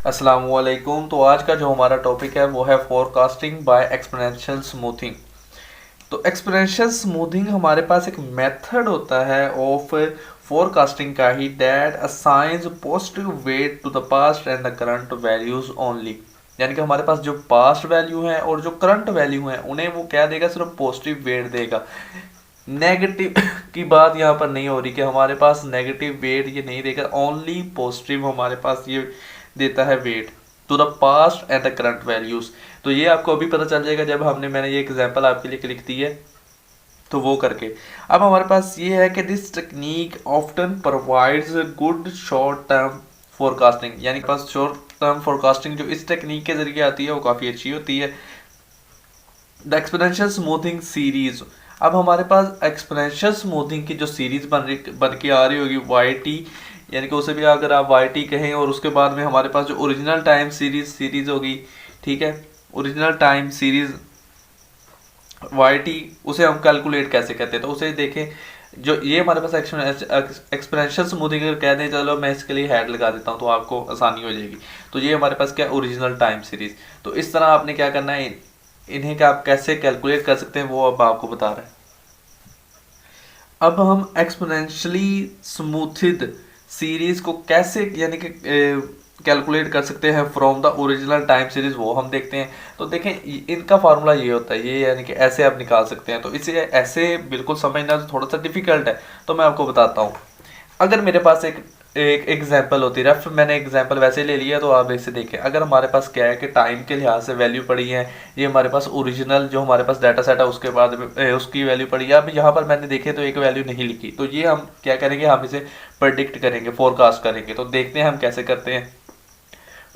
अस्सलामुअलैकुम। तो आज का जो हमारा टॉपिक है वो है फोरकास्टिंग बाय एक्सपोनेंशियल स्मूथिंग। तो एक्सपोनेंशियल स्मूथिंग हमारे पास एक मेथड होता है ऑफ फोरकास्टिंग का ही that assigns positive weight to the past and the current values only. यानी कि हमारे पास जो पास्ट वैल्यू है और जो करंट वैल्यू है उन्हें वो क्या देगा, सिर्फ पॉजिटिव वेट देगा। नेगेटिव की बात यहाँ पर नहीं हो रही कि हमारे पास नेगेटिव वेट ये नहीं देगा, ओनली पॉजिटिव हमारे पास ये देता है weight to the past and the current values. तो ये आपको अभी पता चल जाएगा जब मैंने ये एग्जांपल आपके लिए लिख दी है तो वो करके। अब हमारे पास ये है कि this technique often provides good short term forecasting, यानी कि पास शॉर्ट टर्म फोरकास्टिंग जो इस टेक्निक के जरिए आती है वो काफ़ी अच्छी होती है। The exponential smoothing series. अब हमारे पास एक्सपोनेंशियल स्मूथिंग की जो सीरीज बन के आ रही होगी वाई टी, यानी कि उसे भी अगर आप वाई टी कहें, और उसके बाद में हमारे पास जो ओरिजिनल टाइम सीरीज होगी, ठीक है, original time series Y T, उसे हम कैलकुलेट कैसे करते हैं तो उसे देखें। जो ये हमारे पास एक्सपोनेंशियल स्मूथिंग अगर कह दें, चलो मैं इसके लिए हेड लगा देता हूँ तो आपको आसानी हो जाएगी। तो ये हमारे पास क्या, ओरिजिनल टाइम सीरीज। तो इस तरह आपने क्या करना है, इन्हें क्या आप कैसे कैलकुलेट कर सकते हैं वो अब आपको बता रहे हैं। अब हम एक्सपोनेंशियली स्मूथिड सीरीज को कैसे यानी कि कैलकुलेट कर सकते हैं from the original time series, वो हम देखते हैं। तो देखें इनका फार्मूला ये होता है, ये यानी कि ऐसे आप निकाल सकते हैं। तो इसे ऐसे बिल्कुल समझना तो थोड़ा सा डिफिकल्ट है, तो मैं आपको बताता हूँ। अगर मेरे पास एक एक एग्जाम्पल होती है, रेफ मैंने एग्जाम्पल वैसे ले लिया तो आप इसे देखें। अगर हमारे पास क्या है कि टाइम के लिहाज से वैल्यू पड़ी है, ये हमारे पास ओरिजिनल जो हमारे पास डाटा सेट है उसके बाद उसकी वैल्यू पड़ी है। अब यहाँ पर मैंने देखे तो एक वैल्यू नहीं लिखी, तो ये हम क्या करेंगे, हम इसे प्रेडिक्ट करेंगे, फोरकास्ट करेंगे। तो देखते हैं हम कैसे करते हैं।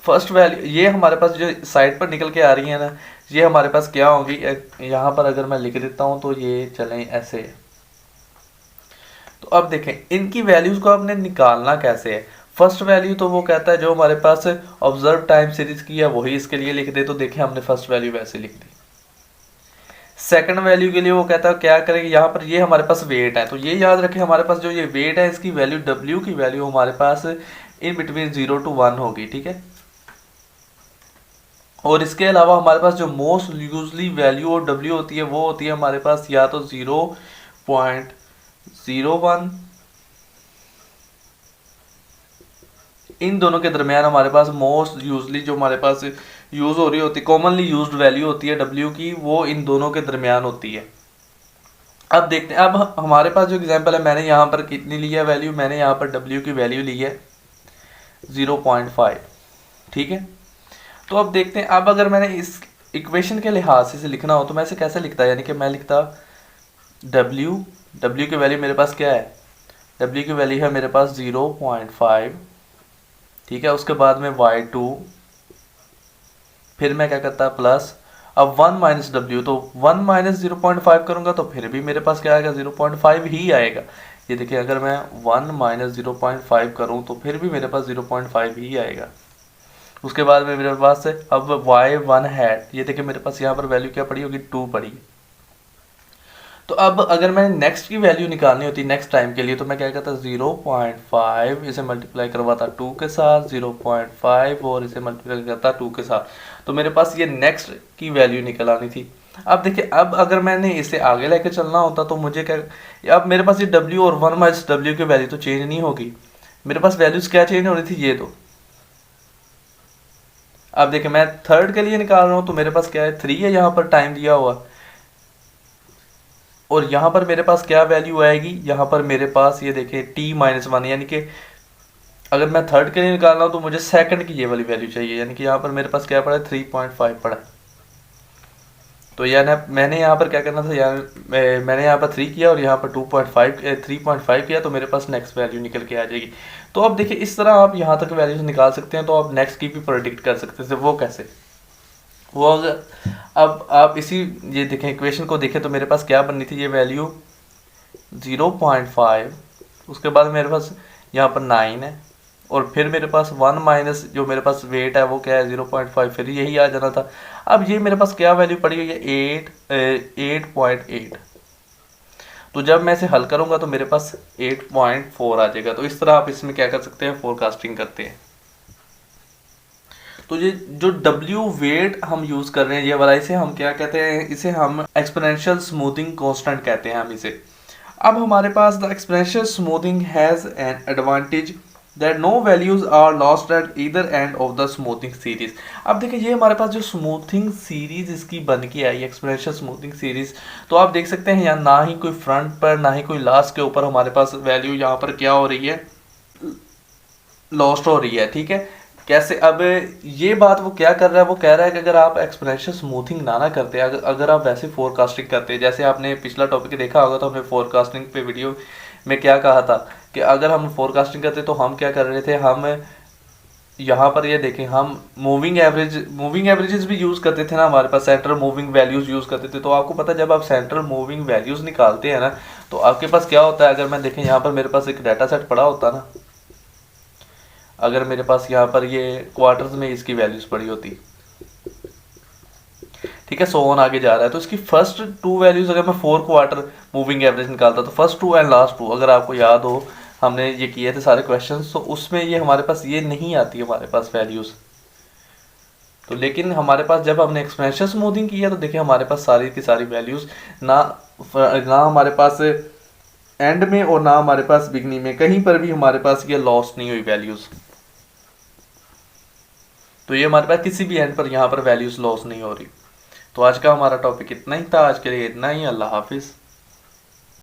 फर्स्ट वैल्यू ये हमारे पास जो साइड पर निकल के आ रही है ना, ये हमारे पास क्या होगी, यहाँ पर अगर मैं लिख देता हूँ तो ये चलें ऐसे। तो अब देखें इनकी वैल्यूज को आपने निकालना कैसे है। फर्स्ट वैल्यू तो वो कहता है जो हमारे पास ऑब्जर्व टाइम सीरीज की है वही इसके लिए लिख दे, तो देखें हमने फर्स्ट वैल्यू वैसे लिख दी। सेकंड वैल्यू के लिए वो कहता है क्या करेंगे, यहाँ पर ये हमारे पास वेट है, तो ये याद रखें हमारे पास जो ये वेट है इसकी वैल्यू डब्ल्यू की वैल्यू हमारे पास इन बिटवीन 0 to 1 होगी, ठीक है। और इसके अलावा हमारे पास जो मोस्ट यूजली वैल्यू और डब्ल्यू होती है वो होती है हमारे पास या तो 0.01, इन दोनों के दरमियान हमारे पास मोस्ट यूजली जो हमारे पास यूज हो रही होती है, कॉमनली यूज्ड वैल्यू होती है डब्ल्यू की, वो इन दोनों के दरमियान होती है। अब देखते हैं, अब हमारे पास जो एग्जांपल है, मैंने यहाँ पर कितनी ली है वैल्यू, मैंने यहाँ पर डब्ल्यू की वैल्यू ली है 0.5, ठीक है। तो अब देखते हैं, अब अगर मैंने इस इक्वेशन के लिहाज से लिखना हो तो मैं इसे कैसे लिखता, यानी कि मैं लिखता डब्ल्यू की वैल्यू मेरे पास क्या है, डब्ल्यू की वैल्यू है मेरे पास 0.5, ठीक है। उसके बाद में y2, फिर मैं क्या करता प्लस, अब 1 माइनस डब्ल्यू, तो 1 माइनस 0.5 करूंगा तो फिर भी मेरे पास क्या आएगा, 0.5 ही आएगा। ये देखिए अगर मैं 1 माइनस 0.5 करूं तो फिर भी मेरे पास 0.5 ही आएगा। उसके बाद में मेरे पास अब y1 है, ये देखिए मेरे पास यहाँ पर वैल्यू क्या पड़ी होगी, 2 पड़ी। तो अब अगर मैंने नेक्स्ट की वैल्यू निकालनी होती नेक्स्ट टाइम के लिए तो मैं क्या करता, 0.5 इसे मल्टीप्लाई करवाता 2 के साथ, 0.5 और इसे मल्टीप्लाई करता 2 के साथ, तो मेरे पास ये नेक्स्ट की वैल्यू निकल आनी थी। अब देखिए, अब अगर मैंने इसे आगे लेके चलना होता तो मुझे क्या, अब मेरे पास ये डब्ल्यू और 1 माइनस डब्ल्यू की वैल्यू तो चेंज नहीं होगी, मेरे पास वैल्यूज क्या चेंज हो रही थी, ये दो। अब देखिए मैं थर्ड के लिए निकाल रहा हूँ तो मेरे पास क्या है, 3 है यहाँ पर टाइम दिया हुआ, और यहाँ पर मेरे पास क्या वैल्यू आएगी, यहाँ पर मेरे पास ये देखिए t-1, यानी कि अगर मैं थर्ड के लिए निकाल रहा हूँ तो मुझे सेकंड की ये वाली वैल्यू चाहिए, यानी कि यहाँ पर मेरे पास क्या पड़ा है, 3.5 पड़ा है। तो यानी मैंने यहाँ पर क्या करना था, यार मैंने यहाँ पर 3 किया और यहाँ पर 3.5 किया, तो मेरे पास नेक्स्ट वैल्यू निकल के आ जाएगी। तो अब देखिए इस तरह आप यहाँ तक वैल्यूज निकाल सकते हैं, तो आप नेक्स्ट की भी प्रेडिक्ट कर सकते हैं। वो कैसे, वो अगर अब आप इसी ये देखें इक्वेशन को देखें तो मेरे पास क्या बननी थी, ये वैल्यू 0.5, उसके बाद मेरे पास यहाँ पर 9 है, और फिर मेरे पास 1 माइनस जो मेरे पास वेट है वो क्या है, 0.5, फिर यही आ जाना था। अब ये मेरे पास क्या वैल्यू पड़ी हुई है, 8.8। तो जब मैं इसे हल करूँगा तो मेरे पास 8.4 आ जाएगा। तो इस तरह आप इसमें क्या कर सकते हैं, फोरकास्टिंग करते हैं। तो ये जो डब्ल्यू वेट हम यूज कर रहे हैं ये वाला, इसे हम क्या कहते हैं, इसे हम एक्सपोनेंशियल स्मूथिंग कांस्टेंट कहते हैं हम इसे। अब हमारे पास the exponential smoothing has an advantage that no values are lost at either end of the smoothing series. अब देखिए ये हमारे पास जो स्मूथिंग सीरीज इसकी बन के आई एक्सपोनेंशियल स्मूथिंग सीरीज, तो आप देख सकते हैं यहाँ ना ही कोई फ्रंट पर ना ही कोई लास्ट के ऊपर हमारे पास वैल्यू यहाँ पर क्या हो रही है, लॉस्ट हो रही है। ठीक है, कैसे? अब ये बात वो क्या कर रहा है, वो कह रहा है कि अगर आप एक्सपोनेंशियल स्मूथिंग ना करते, अगर आप वैसे फोरकास्टिंग करते, जैसे आपने पिछला टॉपिक देखा होगा तो हमने फोरकास्टिंग पे वीडियो में क्या कहा था कि अगर हम फोरकास्टिंग करते तो हम क्या कर रहे थे, हम यहाँ पर ये देखें, हम मूविंग एवरेजेस भी यूज़ करते थे ना, हमारे पास सेंट्रल मूविंग वैल्यूज़ यूज़ करते थे। तो आपको पता है जब आप सेंट्रल मूविंग वैल्यूज़ निकालते हैं ना, तो आपके पास क्या होता है, अगर मैं देखें यहाँ पर मेरे पास एक डाटा सेट पड़ा होता ना, अगर मेरे पास यहाँ पर ये क्वार्टर्स में इसकी वैल्यूज पड़ी होती, ठीक है, सो ऑन आगे जा रहा है, तो इसकी फर्स्ट टू वैल्यूज अगर मैं 4 क्वार्टर मूविंग एवरेज निकालता तो first two and last two, अगर आपको याद हो हमने ये किए थे सारे क्वेश्चंस, तो उसमें ये हमारे पास ये नहीं आती हमारे पास वैल्यूज। तो लेकिन हमारे पास जब हमने एक्सपोनेंशियल स्मूथिंग किया तो देखिए हमारे पास सारी की सारी वैल्यूज ना हमारे पास एंड में और ना हमारे पास बिगनिंग में, कहीं पर भी हमारे पास ये लॉस नहीं हुई वैल्यूज। तो ये हमारे पास किसी भी एंड पर यहाँ पर वैल्यूज लॉस नहीं हो रही। तो आज का हमारा टॉपिक इतना ही था, आज के लिए इतना ही। अल्लाह हाफिज़।